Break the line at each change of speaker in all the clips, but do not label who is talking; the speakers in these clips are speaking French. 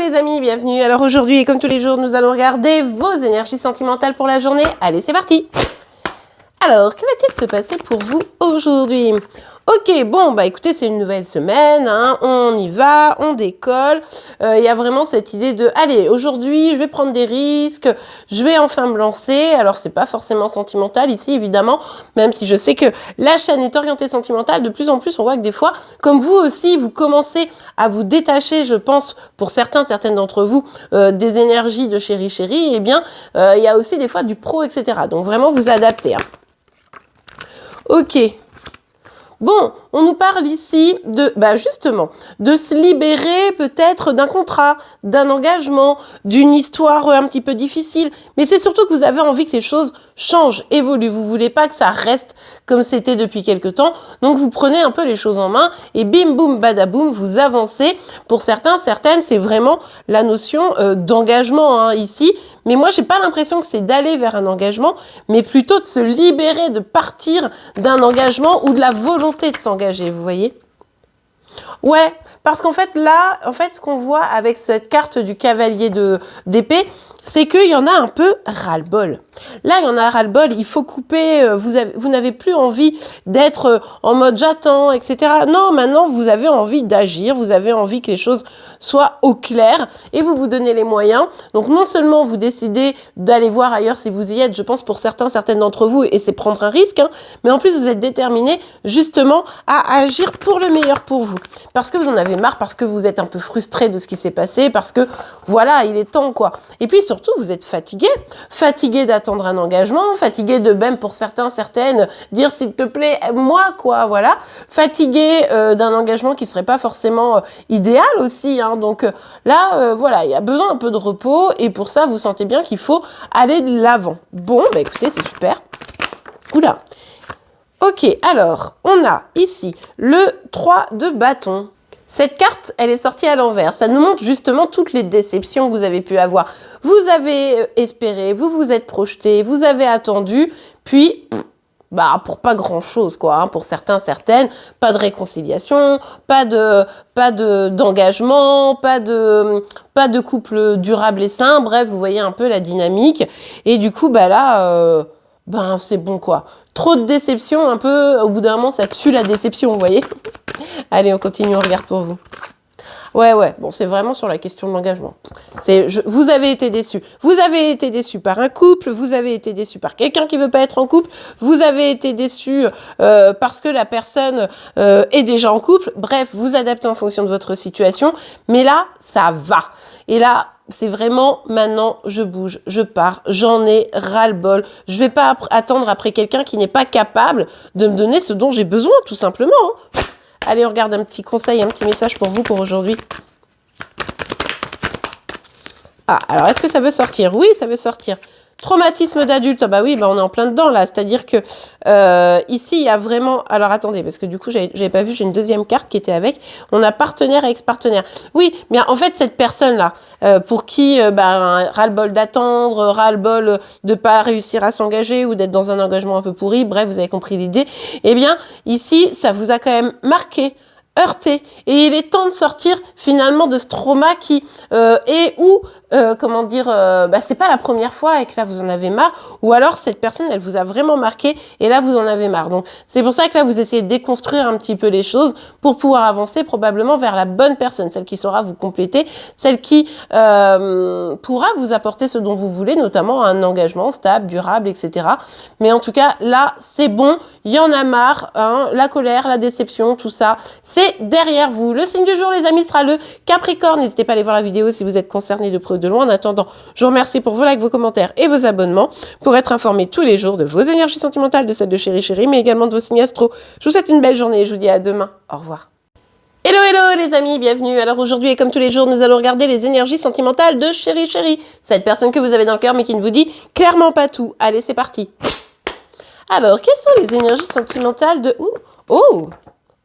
les amis, bienvenue. Alors aujourd'hui, et comme tous les jours, nous allons regarder vos énergies sentimentales pour la journée. Allez, c'est parti. Alors, que va-t-il se passer pour vous aujourd'hui? Ok, bon, bah écoutez, c'est une nouvelle semaine, hein, on y va, on décolle. Il y a vraiment cette idée de, allez, aujourd'hui, je vais prendre des risques, je vais enfin me lancer. Alors, c'est pas forcément sentimental ici, évidemment, même si je sais que la chaîne est orientée sentimentale. De plus en plus, on voit que des fois, comme vous aussi, vous commencez à vous détacher, je pense, pour certaines d'entre vous, des énergies de chéri, eh bien, il y a aussi des fois du pro, etc. Donc, vraiment, vous adaptez. Hein. Ok. Bon, on nous parle ici de, justement, de se libérer peut-être d'un contrat, d'un engagement, d'une histoire un petit peu difficile. Mais c'est surtout que vous avez envie que les choses changent, évoluent. Vous voulez pas que ça reste comme c'était depuis quelque temps. Donc vous prenez un peu les choses en main et bim, boum, badaboum, vous avancez. Pour certaines, c'est vraiment la notion d'engagement hein, ici. Mais moi, j'ai pas l'impression que c'est d'aller vers un engagement, mais plutôt de se libérer, de partir d'un engagement ou de la volonté de s'engager, vous voyez? Ouais, parce qu'en fait, là, ce qu'on voit avec cette carte du cavalier d'épée, c'est qu'il y en a un peu ras-le-bol. Là, il y en a ras-le-bol, il faut couper, vous n'avez plus envie d'être en mode j'attends, etc. Non, maintenant, vous avez envie d'agir, vous avez envie que les choses soient au clair et vous vous donnez les moyens. Donc, non seulement vous décidez d'aller voir ailleurs si vous y êtes, je pense pour certaines d'entre vous, et c'est prendre un risque, hein, mais en plus, vous êtes déterminé justement à agir pour le meilleur pour vous. Parce que vous en avez marre, parce que vous êtes un peu frustré de ce qui s'est passé, parce que voilà, il est temps, quoi. Et puis surtout, vous êtes fatigué d'attendre un engagement, fatigué de même pour certaines, dire s'il te plaît, moi, quoi, voilà. Fatigué d'un engagement qui serait pas forcément idéal aussi, hein. Donc là, voilà, il y a besoin un peu de repos, et pour ça, vous sentez bien qu'il faut aller de l'avant. Bon, bah écoutez, c'est super. Oula. Ok, alors, on a ici le 3 de bâton. Cette carte, elle est sortie à l'envers. Ça nous montre justement toutes les déceptions que vous avez pu avoir. Vous avez espéré, vous vous êtes projeté, vous avez attendu, puis, pour pas grand-chose, quoi. Hein, pour certaines, pas de réconciliation, pas d'engagement, pas de couple durable et sain. Bref, vous voyez un peu la dynamique. Et du coup, là... c'est bon quoi. Trop de déception, un peu, au bout d'un moment, ça tue la déception, vous voyez. Allez, on continue, on regarde pour vous. Ouais, bon, c'est vraiment sur la question de l'engagement. Vous avez été déçu. Vous avez été déçu par un couple, vous avez été déçu par quelqu'un qui veut pas être en couple, vous avez été déçu parce que la personne est déjà en couple. Bref, vous adaptez en fonction de votre situation. Mais là, ça va. Et là, c'est vraiment maintenant, je bouge, je pars, j'en ai ras-le-bol. Je vais pas attendre après quelqu'un qui n'est pas capable de me donner ce dont j'ai besoin, tout simplement. Hein. Allez, on regarde un petit conseil, un petit message pour vous pour aujourd'hui. Ah, alors est-ce que ça veut sortir? Oui, ça veut sortir. Traumatisme d'adulte, on est en plein dedans là, c'est-à-dire que ici il y a vraiment, alors attendez, parce que du coup j'avais pas vu, j'ai une deuxième carte qui était avec, on a partenaire et ex-partenaire. Oui, mais en fait cette personne-là, pour qui ras-le-bol d'attendre, ras-le-bol de pas réussir à s'engager ou d'être dans un engagement un peu pourri, bref, vous avez compris l'idée, eh bien ici ça vous a quand même marqué, heurté, et il est temps de sortir finalement de ce trauma qui est où c'est pas la première fois et que là vous en avez marre, ou alors cette personne elle vous a vraiment marqué et là vous en avez marre. Donc c'est pour ça que là vous essayez de déconstruire un petit peu les choses pour pouvoir avancer probablement vers la bonne personne, celle qui saura vous compléter, celle qui pourra vous apporter ce dont vous voulez, notamment un engagement stable, durable, etc. Mais en tout cas là c'est bon, il y en a marre, hein, la colère, la déception, tout ça, c'est derrière vous. Le signe du jour les amis sera le Capricorne. N'hésitez pas à aller voir la vidéo si vous êtes concerné de près ou de loin. En attendant, je vous remercie pour vos likes, vos commentaires et vos abonnements pour être informé tous les jours de vos énergies sentimentales, de celles de chéri, mais également de vos signes astro. Je vous souhaite une belle journée et je vous dis à demain. Au revoir. Hello les amis, bienvenue. Alors aujourd'hui et comme tous les jours, nous allons regarder les énergies sentimentales de chéri. Cette personne que vous avez dans le cœur mais qui ne vous dit clairement pas tout. Allez, c'est parti. Alors, quelles sont les énergies sentimentales de... Oh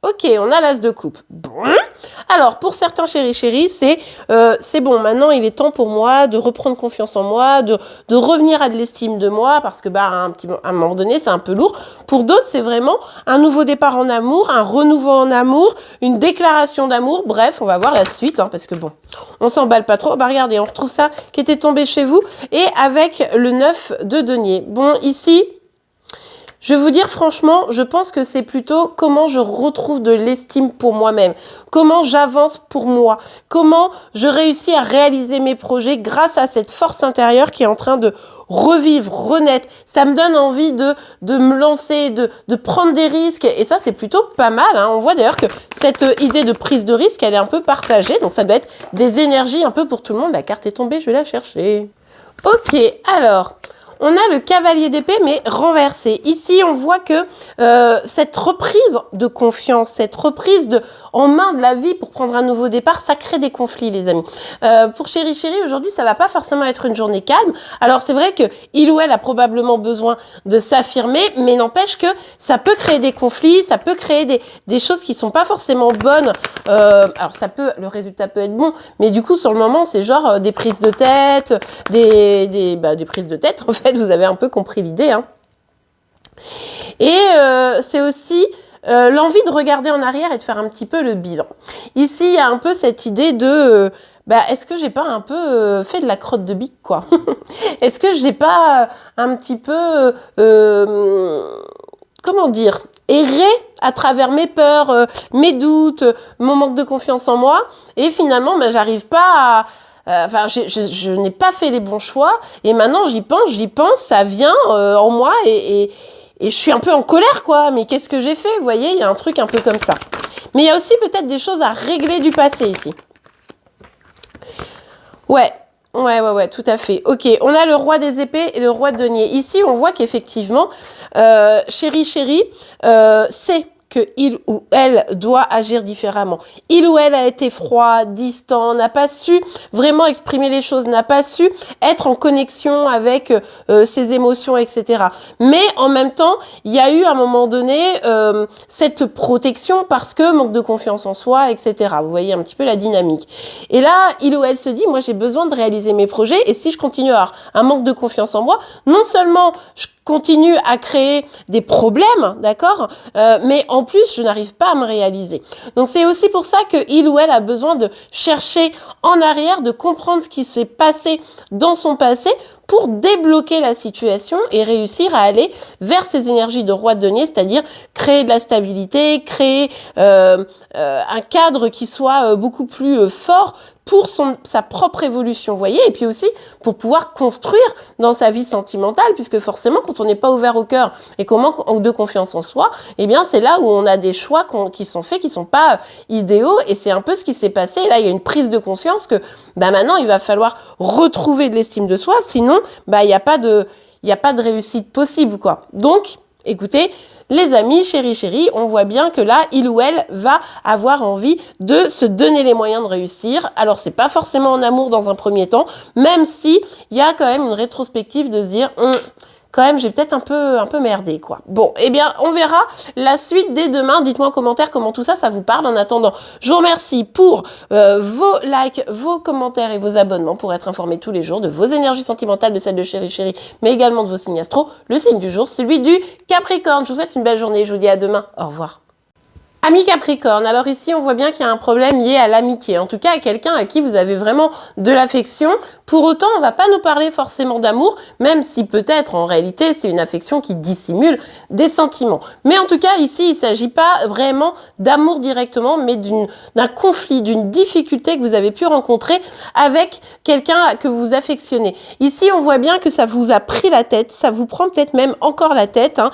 Ok, on a l'as de coupe. Bon. Alors, pour certains chéris, c'est bon, maintenant il est temps pour moi de reprendre confiance en moi, de revenir à de l'estime de moi, parce que à un moment donné, c'est un peu lourd. Pour d'autres, c'est vraiment un nouveau départ en amour, un renouveau en amour, une déclaration d'amour. Bref, on va voir la suite, hein, parce que bon, on s'emballe pas trop. Bah regardez, on retrouve ça qui était tombé chez vous, et avec le 9 de denier. Bon, ici... Je vais vous dire franchement, je pense que c'est plutôt comment je retrouve de l'estime pour moi-même, comment j'avance pour moi, comment je réussis à réaliser mes projets grâce à cette force intérieure qui est en train de revivre, renaître. Ça me donne envie de me lancer, de prendre des risques, et ça c'est plutôt pas mal, hein. On voit d'ailleurs que cette idée de prise de risque, elle est un peu partagée, donc ça doit être des énergies un peu pour tout le monde. La carte est tombée, je vais la chercher. Ok, alors... On a le cavalier d'épée, mais renversé. Ici, on voit que cette reprise de confiance, cette reprise en main de la vie pour prendre un nouveau départ, ça crée des conflits, les amis. Pour Chéri, aujourd'hui, ça va pas forcément être une journée calme. Alors, c'est vrai que il ou elle a probablement besoin de s'affirmer, mais n'empêche que ça peut créer des conflits, ça peut créer des choses qui sont pas forcément bonnes. Alors, le résultat peut être bon, mais du coup, sur le moment, c'est genre des prises de tête, des prises de tête, en fait. Vous avez un peu compris l'idée, hein. Et c'est aussi l'envie de regarder en arrière et de faire un petit peu le bilan. Ici, il y a un peu cette idée de est-ce que j'ai pas un peu fait de la crotte de bique, quoi? Est-ce que j'ai pas un petit peu comment dire, erré à travers mes peurs, mes doutes, mon manque de confiance en moi, et finalement j'arrive pas à... je n'ai pas fait les bons choix, et maintenant j'y pense, ça vient en moi, et je suis un peu en colère, quoi. Mais qu'est-ce que j'ai fait? Vous voyez, il y a un truc un peu comme ça. Mais il y a aussi peut-être des choses à régler du passé ici. Ouais, tout à fait. Ok, on a le roi des épées et le roi de denier. Ici, on voit qu'effectivement, Chéri, c'est que il ou elle doit agir différemment. Il ou elle a été froid, distant, n'a pas su vraiment exprimer les choses, n'a pas su être en connexion avec ses émotions, etc. Mais en même temps, il y a eu à un moment donné cette protection parce que manque de confiance en soi, etc. Vous voyez un petit peu la dynamique. Et là, il ou elle se dit, moi j'ai besoin de réaliser mes projets, et si je continue à avoir un manque de confiance en moi, non seulement je continue à créer des problèmes, d'accord, mais en plus, je n'arrive pas à me réaliser. Donc, c'est aussi pour ça que il ou elle a besoin de chercher en arrière, de comprendre ce qui s'est passé dans son passé pour débloquer la situation et réussir à aller vers ces énergies de roi de denier, c'est-à-dire créer de la stabilité, créer un cadre qui soit beaucoup plus fort pour sa propre évolution, vous voyez, et puis aussi pour pouvoir construire dans sa vie sentimentale, puisque forcément, quand on n'est pas ouvert au cœur et qu'on manque de confiance en soi, eh bien, c'est là où on a des choix qui sont faits, qui sont pas idéaux, et c'est un peu ce qui s'est passé. Et là, il y a une prise de conscience que, maintenant, il va falloir retrouver de l'estime de soi, sinon, il n'y a pas de réussite possible, quoi. Donc, écoutez, les amis, chéri, on voit bien que là, il ou elle va avoir envie de se donner les moyens de réussir. Alors, c'est pas forcément en amour dans un premier temps, même si il y a quand même une rétrospective de se dire, quand même, j'ai peut-être un peu merdé, quoi. Bon, eh bien, on verra la suite dès demain. Dites-moi en commentaire comment tout ça, ça vous parle. En attendant, je vous remercie pour vos likes, vos commentaires et vos abonnements pour être informés tous les jours de vos énergies sentimentales, de celles de Chéri, mais également de vos signes astro. Le signe du jour, c'est celui du Capricorne. Je vous souhaite une belle journée. Je vous dis à demain. Au revoir. Amis Capricorne, alors ici on voit bien qu'il y a un problème lié à l'amitié, en tout cas à quelqu'un à qui vous avez vraiment de l'affection. Pour autant, on va pas nous parler forcément d'amour, même si peut-être en réalité c'est une affection qui dissimule des sentiments. Mais en tout cas ici il s'agit pas vraiment d'amour directement, mais d'un conflit, d'une difficulté que vous avez pu rencontrer avec quelqu'un que vous affectionnez. Ici on voit bien que ça vous a pris la tête, ça vous prend peut-être même encore la tête, hein,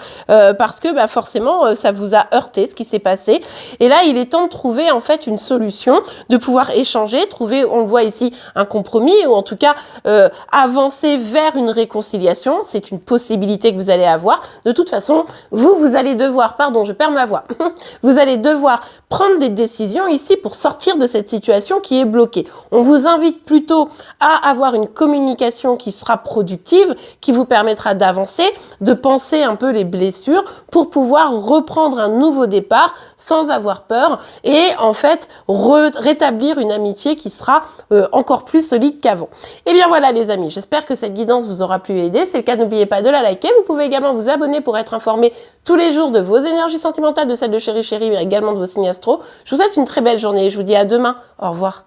parce que forcément ça vous a heurté ce qui s'est passé. Et là, il est temps de trouver en fait une solution, de pouvoir échanger, trouver, on le voit ici, un compromis, ou en tout cas avancer vers une réconciliation. C'est une possibilité que vous allez avoir. De toute façon, vous allez devoir, pardon, je perds ma voix, vous allez devoir prendre des décisions ici pour sortir de cette situation qui est bloquée. On vous invite plutôt à avoir une communication qui sera productive, qui vous permettra d'avancer, de penser un peu les blessures pour pouvoir reprendre un nouveau départ sans avoir peur et en fait rétablir une amitié qui sera encore plus solide qu'avant. Et bien voilà les amis, j'espère que cette guidance vous aura pu aider. C'est le cas, n'oubliez pas de la liker. Vous pouvez également vous abonner pour être informé tous les jours de vos énergies sentimentales, de celles de Chéri Chéri, mais également de vos signes astro. Je vous souhaite une très belle journée et je vous dis à demain. Au revoir.